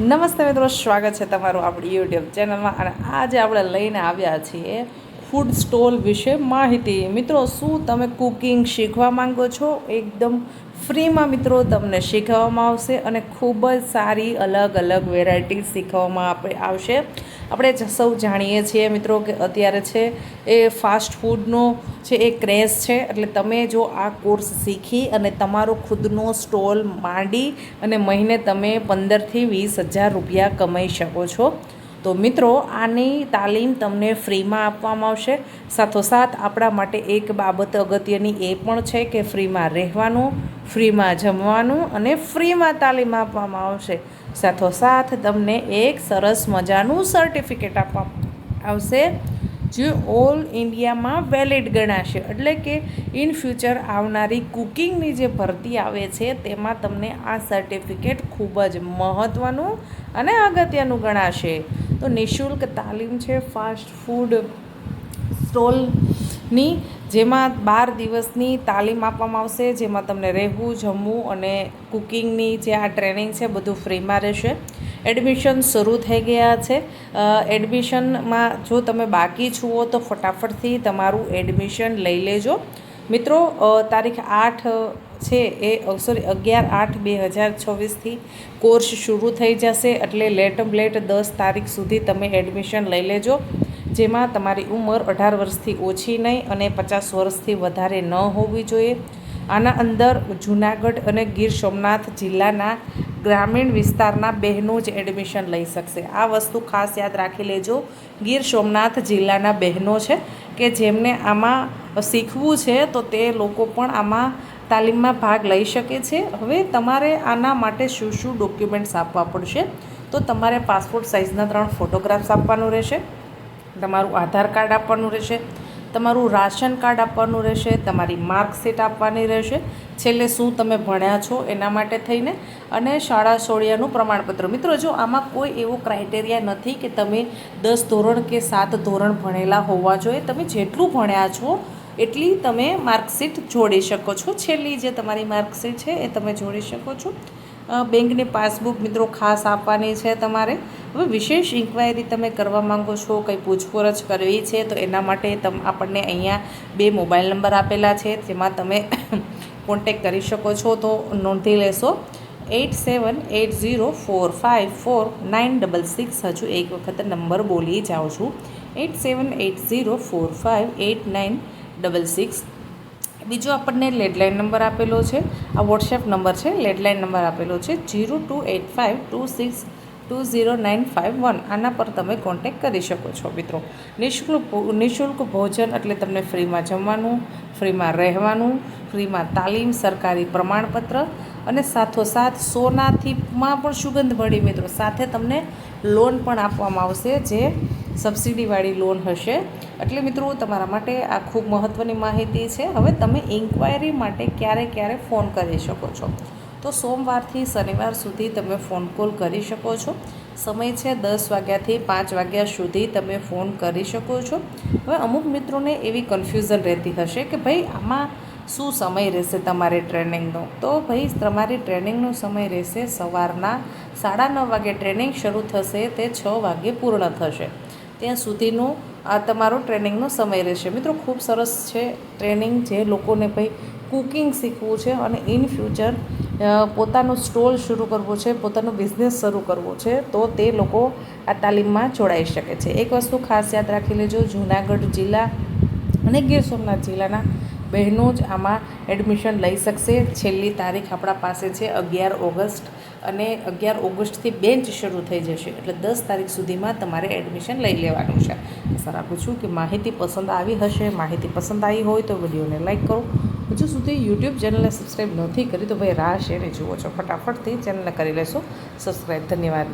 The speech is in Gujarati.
નમસ્તે મિત્રો, સ્વાગત છે તમારું આપણી યુટ્યુબ ચેનલમાં. અને આજે આપણે લઈને આવ્યા છીએ ફૂડ સ્ટોલ વિશે માહિતી. મિત્રો, શું તમે કુકિંગ શીખવા માંગો છો? એકદમ ફ્રીમાં મિત્રો તમને શીખવવામાં આવશે અને ખૂબ જ સારી અલગ અલગ વેરાયટી શીખવવામાં આવશે. આપણે સૌ જાણીએ છીએ મિત્રો કે અત્યારે છે એ ફાસ્ટ ફૂડનો છે એ ક્રેઝ છે. એટલે તમે જો આ કોર્સ શીખી અને તમારો ખુદનો સ્ટોલ માંડી અને મહિને તમે 15,000 થી 20,000 રૂપિયા કમાઈ શકો છો. તો મિત્રો, આની તાલીમ તમને ફ્રીમાં આપવામાં આવશે. સાથોસાથ આપણા માટે એક બાબત અગત્યની એ પણ છે કે ફ્રીમાં રહેવાનું, ફ્રીમાં જમવાનું અને ફ્રીમાં તાલીમ આપવામાં આવશે. સાથોસાથ તમને એક સરસ મજાનું સર્ટિફિકેટ આપવામાં આવશે જે ઓલ ઇન્ડિયામાં વેલિડ ગણાશે. એટલે કે ઇન ફ્યુચર આવનારી કુકિંગની જે ભરતી આવે છે તેમાં તમને આ સર્ટિફિકેટ ખૂબ જ મહત્ત્વનું અને અગત્યનું ગણાશે. તો નિઃશુલ્ક તાલીમ છે ફાસ્ટ ફૂડ સ્ટોલની, જેમાં 12 દિવસની તાલીમ આપવામાં આવશે, જેમાં તમને રહેવું, જમવું અને કુકિંગની જે આ ટ્રેનિંગ છે બધું ફ્રીમાં રહેશે. એડમિશન શરૂ થઈ ગયા છે. એડમિશનમાં જો તમે બાકી છો તો ફટાફટથી તમારું એડમિશન લઈ લેજો મિત્રો. તારીખ 8 છે એ 11/8/2024થી કોર્સ શરૂ થઈ જશે. એટલે લેટમ લેટ 10 તારીખ સુધી તમે એડમિશન લઈ લેજો, જેમાં તમારી ઉંમર 18 વર્ષથી ઓછી નહીં અને 50 વર્ષથી વધારે ન હોવી જોઈએ. આના અંદર જૂનાગઢ અને ગીર સોમનાથ જિલ્લાના ગ્રામીણ વિસ્તારના બહેનો જ એડમિશન લઈ શકશે. આ વસ્તુ ખાસ યાદ રાખી લેજો. ગીર સોમનાથ જિલ્લાના બહેનો છે કે જેમને આમાં શીખવું છે તો તે લોકો પણ આમાં તાલીમમાં ભાગ લઈ શકે છે. હવે તમારે આના માટે શું શું ડોક્યુમેન્ટ્સ આપવા પડશે? તો તમારે પાસપોર્ટ સાઇઝના 3 ફોટોગ્રાફ્સ આપવાનું રહેશે, તમારું આધાર કાર્ડ આપવાનું રહેશે, તમારું રાશન કાર્ડ આપવાનું રહેશે, તમારી માર્કશીટ આપવાની રહેશે, છેલ્લે શું તમે ભણ્યા છો એના માટે થઈને, અને શાળા સોળિયાનું પ્રમાણપત્ર. મિત્રો, જો આમાં કોઈ એવો ક્રાઇટેરિયા નથી કે તમે 10 ધોરણ કે 7 ધોરણ ભણેલા હોવા જોઈએ. તમે જેટલું ભણ્યા છો એટલી તમે માર્કશીટ જોડી શકો છો. છેલ્લી જે તમારી માર્કશીટ છે એ તમે જોડી શકો છો. બેંકની પાસબુક મિત્રો ખાસ આપવાની છે તમારે. હવે વિશેષ ઇન્ક્વાયરી તમે કરવા માંગો છો, કંઈ પૂછપરછ કરવી છે, તો એના માટે આપણને અહીંયા 2 મોબાઈલ નંબર આપેલા છે, જેમાં તમે કોન્ટેક કરી શકો છો. તો નોંધી લેશો 8780454966. હજુ એક વખત નંબર બોલી જાઉં છું, 8780458966. બીજો આપણને લેન્ડલાઇન નંબર આપેલો છે, આ વોટ્સએપ નંબર છે. લેન્ડલાઇન નંબર આપેલો છે 0285262091. આના પર તમે કોન્ટેક કરી શકો છો મિત્રો. નિઃશુલ્ક ભોજન એટલે તમને ફ્રીમાં જમવાનું, ફ્રીમાં રહેવાનું, ફ્રીમાં તાલીમ, સરકારી પ્રમાણપત્ર અને સાથોસાથ સોનાથીમાં પણ સુગંધ મળી મિત્રો. સાથે તમને લોન પણ આપવામાં આવશે, જે સબસિડીવાળી લોન હશે. એટલે મિત્રો, તમારા માટે આ ખૂબ મહત્ત્વની માહિતી છે. હવે તમે ઇન્ક્વાયરી માટે ક્યારે ફોન કરી શકો છો? તો સોમવારથી શનિવાર સુધી તમે ફોન કોલ કરી શકો છો. સમય છે 10 વાગ્યાથી 5 વાગ્યા સુધી તમે ફોન કરી શકો છો. હવે અમુક મિત્રોને એવી કન્ફ્યુઝન રહેતી હશે કે ભાઈ આમાં શું સમય રહેશે તમારે ટ્રેનિંગનો? તો ભાઈ, તમારી ટ્રેનિંગનો સમય રહેશે સવારના 9:30 વાગે ટ્રેનિંગ શરૂ થશે, તે 6 વાગે પૂર્ણ થશે. ત્યાં સુધીનો આ તમારો ટ્રેનિંગનો સમય રહેશે મિત્રો. ખૂબ સરસ છે ટ્રેનિંગ. જે લોકોને ભાઈ કુકિંગ શીખવું છે અને ઇન ફ્યુચર પોતાનો સ્ટોલ શરૂ કરવો છે, પોતાનો બિઝનેસ શરૂ કરવો છે, તો તે લોકો આ તાલીમમાં જોડાઈ શકે છે. એક વસ્તુ ખાસ યાદ રાખી લેજો, જૂનાગઢ જિલ્લા અને ગીર સોમનાથ જિલ્લાના બહેનો જ આમાં એડમિશન લઈ શકશે. છેલ્લી તારીખ આપણા પાસે છે 11 ઓગસ્ટ, અને 11 ઓગસ્ટથી બેન્ચ શરૂ થઈ જશે. એટલે 10 તારીખ સુધીમાં તમારે એડમિશન લઈ લેવાનું છે. આશા રાખું છું કે માહિતી પસંદ આવી હશે. માહિતી પસંદ આવી હોય તો વિડીયોને લાઇક કરો. હજુ સુધી યુટ્યુબ ચેનલને સબસ્ક્રાઈબ નથી કરી તો ભાઈ રાહ શેને જુઓ છો, ફટાફટથી ચેનલને કરી લેશો સબસ્ક્રાઈબ. ધન્યવાદ.